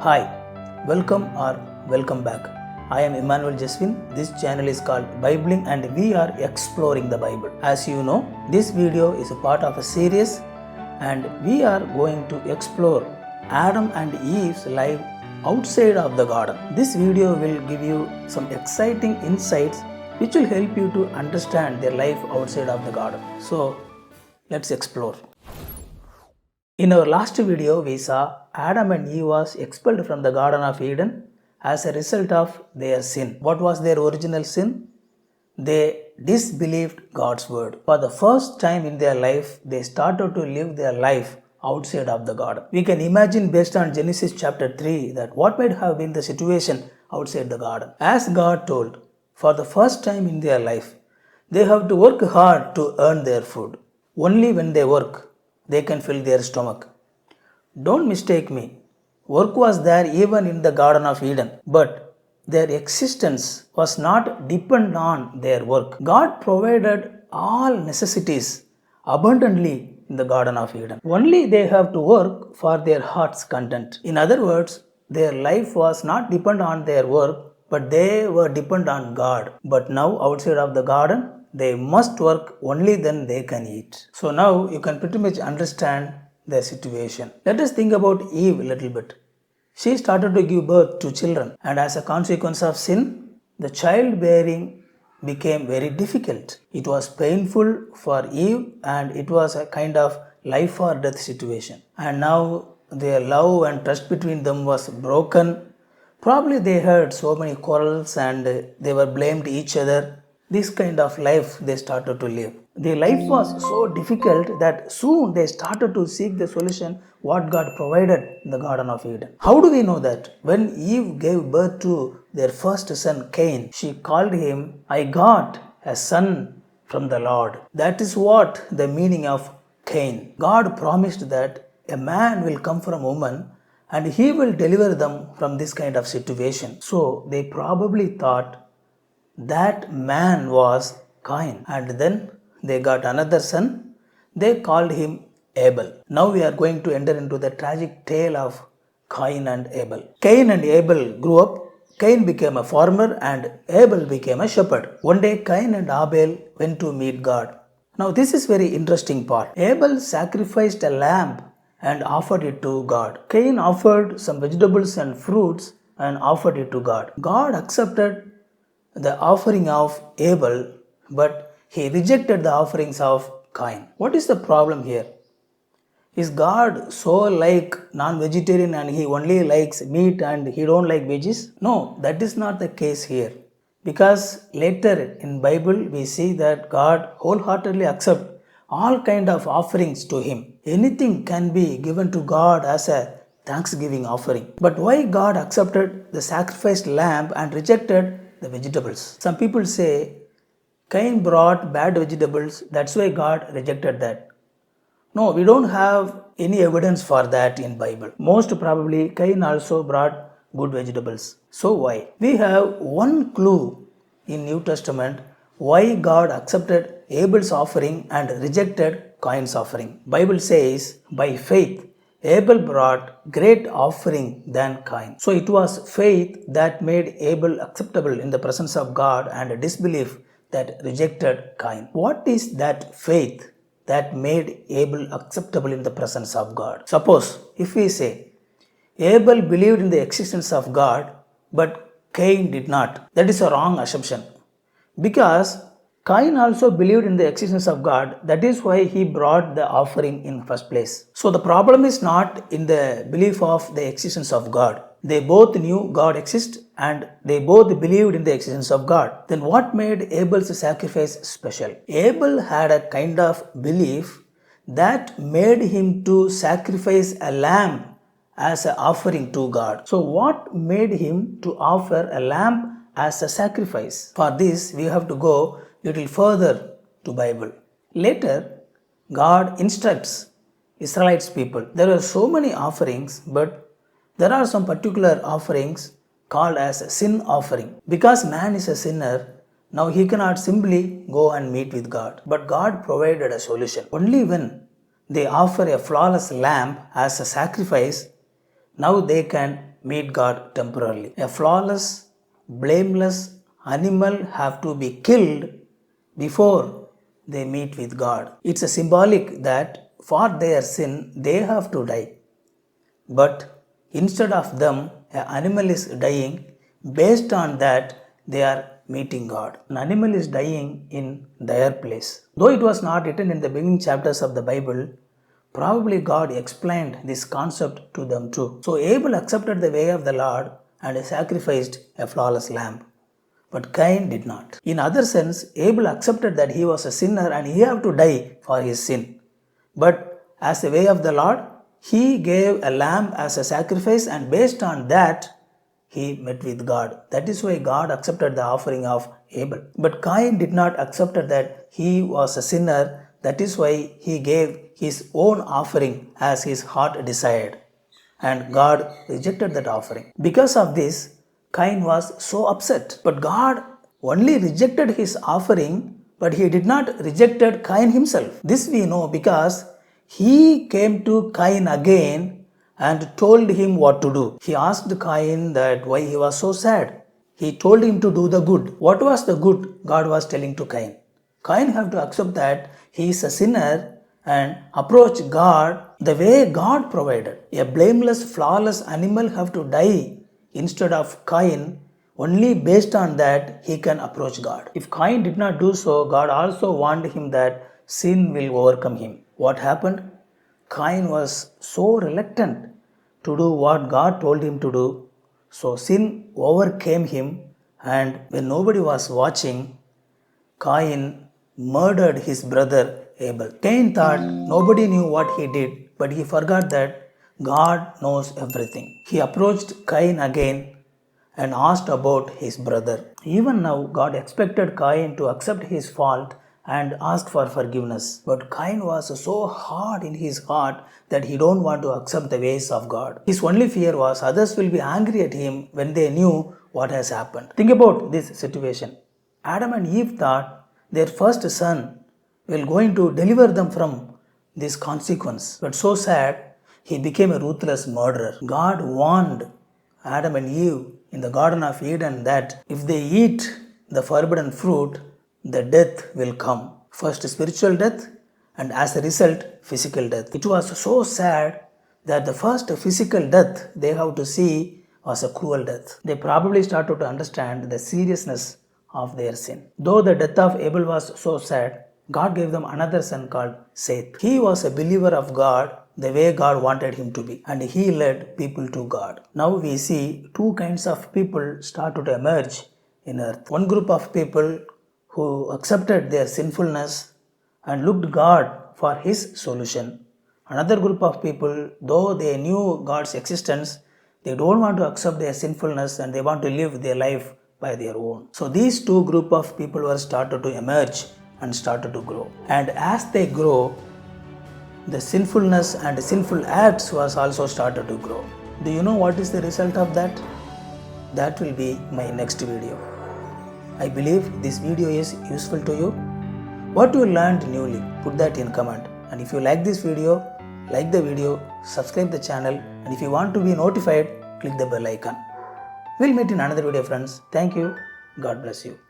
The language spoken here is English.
Hi, welcome back. I am Emmanuel Jeswin. This channel is called Bibling and we are exploring the Bible. As you know, this video is a part of a series and we are going to explore Adam and Eve's life outside of the garden. This video will give you some exciting insights which will help you to understand their life outside of the garden. So, let's explore. In our last video, we saw Adam and Eve was expelled from the Garden of Eden as a result of their sin. What was their original sin? They disbelieved God's word. For the first time in their life, they started to live their life outside of the garden. We can imagine based on Genesis chapter 3 that what might have been the situation outside the garden. As God told, for the first time in their life, they have to work hard to earn their food. Only when they work, they can fill their stomach. Don't mistake me. Work was there even in the Garden of Eden, but their existence was not dependent on their work. God provided all necessities abundantly in the Garden of Eden. Only they have to work for their heart's content. In other words, their life was not dependent on their work, but they were dependent on God. But now outside of the garden, they must work, only then they can eat. So now you can pretty much understand their situation. Let us think about Eve a little bit. She started to give birth to children, and as a consequence of sin, the childbearing became very difficult. It was painful for Eve and it was a kind of life or death situation. And now their love and trust between them was broken. Probably they had so many quarrels and they were blamed each other. This kind of life they started to live. Their life was so difficult that soon they started to seek the solution what God provided in the Garden of Eden. How do we know that? When Eve gave birth to their first son Cain, she called him, I got a son from the Lord. That is what the meaning of Cain. God promised that a man will come from a woman and he will deliver them from this kind of situation. So they probably thought that man was Cain, and then they got another son. They called him Abel. Now we are going to enter into the tragic tale of Cain and Abel. Cain and Abel grew up. Cain became a farmer and Abel became a shepherd. One day Cain and Abel went to meet God. Now this is very interesting part. Abel sacrificed a lamb and offered it to God. Cain offered some vegetables and fruits and offered it to God. God accepted the offering of Abel, but he rejected the offerings of Cain. What is the problem here? Is God so like non-vegetarian and he only likes meat and he don't like veggies? No, that is not the case here. Because later in Bible we see that God wholeheartedly accepts all kind of offerings to him. Anything can be given to God as a thanksgiving offering. But why God accepted the sacrificed lamb and rejected the vegetables? Some people say Cain brought bad vegetables, that's why God rejected that. No, we don't have any evidence for that in Bible. Most probably Cain also brought good vegetables. So why? We have one clue in New Testament why God accepted Abel's offering and rejected Cain's offering. Bible says by faith Abel brought great offering than Cain. So it was faith that made Abel acceptable in the presence of God and disbelief that rejected Cain. What is that faith that made Abel acceptable in the presence of God? Suppose if we say Abel believed in the existence of God but Cain did not, that is a wrong assumption. Because Cain also believed in the existence of God, that is why he brought the offering in first place. So the problem is not in the belief of the existence of God. They both knew God exists and they both believed in the existence of God. Then what made Abel's sacrifice special? Abel had a kind of belief that made him to sacrifice a lamb as an offering to God. So what made him to offer a lamb as a sacrifice? For this we have to go little further to Bible. Later, God instructs Israelites people. There are so many offerings, but there are some particular offerings called as a sin offering. Because man is a sinner, now he cannot simply go and meet with God. But God provided a solution. Only when they offer a flawless lamb as a sacrifice, now they can meet God temporarily. A flawless, blameless animal have to be killed before they meet with God. It's a symbolic that for their sin they have to die. But instead of them, an animal is dying. Based on that, they are meeting God. An animal is dying in their place. Though it was not written in the beginning chapters of the Bible, probably God explained this concept to them too. So Abel accepted the way of the Lord and sacrificed a flawless lamb. But Cain did not. In other sense, Abel accepted that he was a sinner and he had to die for his sin. But as the way of the Lord, he gave a lamb as a sacrifice, and based on that, he met with God. That is why God accepted the offering of Abel. But Cain did not accept that he was a sinner. That is why he gave his own offering as his heart desired. And God rejected that offering. Because of this, Cain was so upset. But God only rejected his offering, but he did not reject Cain himself. This we know because he came to Cain again and told him what to do. He asked Cain that why he was so sad. He told him to do the good. What was the good God was telling to Cain? Cain have to accept that he is a sinner and approach God the way God provided. A blameless, flawless animal have to die instead of Cain. Only based on that he can approach God. If Cain did not do so, God also warned him that sin will overcome him. What happened? Cain was so reluctant to do what God told him to do. So sin overcame him, and when nobody was watching, Cain murdered his brother Abel. Cain thought nobody knew what he did, but he forgot that God knows everything. He approached Cain again and asked about his brother. Even now, God expected Cain to accept his fault and ask for forgiveness. But Cain was so hard in his heart that he don't want to accept the ways of God. His only fear was others will be angry at him when they knew what has happened. Think about this situation. Adam and Eve thought their first son will going to deliver them from this consequence. But so sad, he became a ruthless murderer. God warned Adam and Eve in the Garden of Eden that if they eat the forbidden fruit, the death will come. First spiritual death, and as a result, physical death. It was so sad that the first physical death they have to see was a cruel death. They probably started to understand the seriousness of their sin. Though the death of Abel was so sad, God gave them another son called Seth. He was a believer of God the way God wanted him to be, and he led people to God. Now we see two kinds of people started to emerge in earth. One group of people who accepted their sinfulness and looked God for his solution. Another group of people, though they knew God's existence, they don't want to accept their sinfulness and they want to live their life by their own. So these two group of people were started to emerge and started to grow. And as they grow, the sinfulness and sinful acts was also started to grow. Do you know what is the result of that? That will be my next video. I believe this video is useful to you. What you learned newly, put that in comment. And if you like this video, like the video, subscribe the channel, and if you want to be notified, click the bell icon. We'll meet in another video, friends. Thank you. God bless you.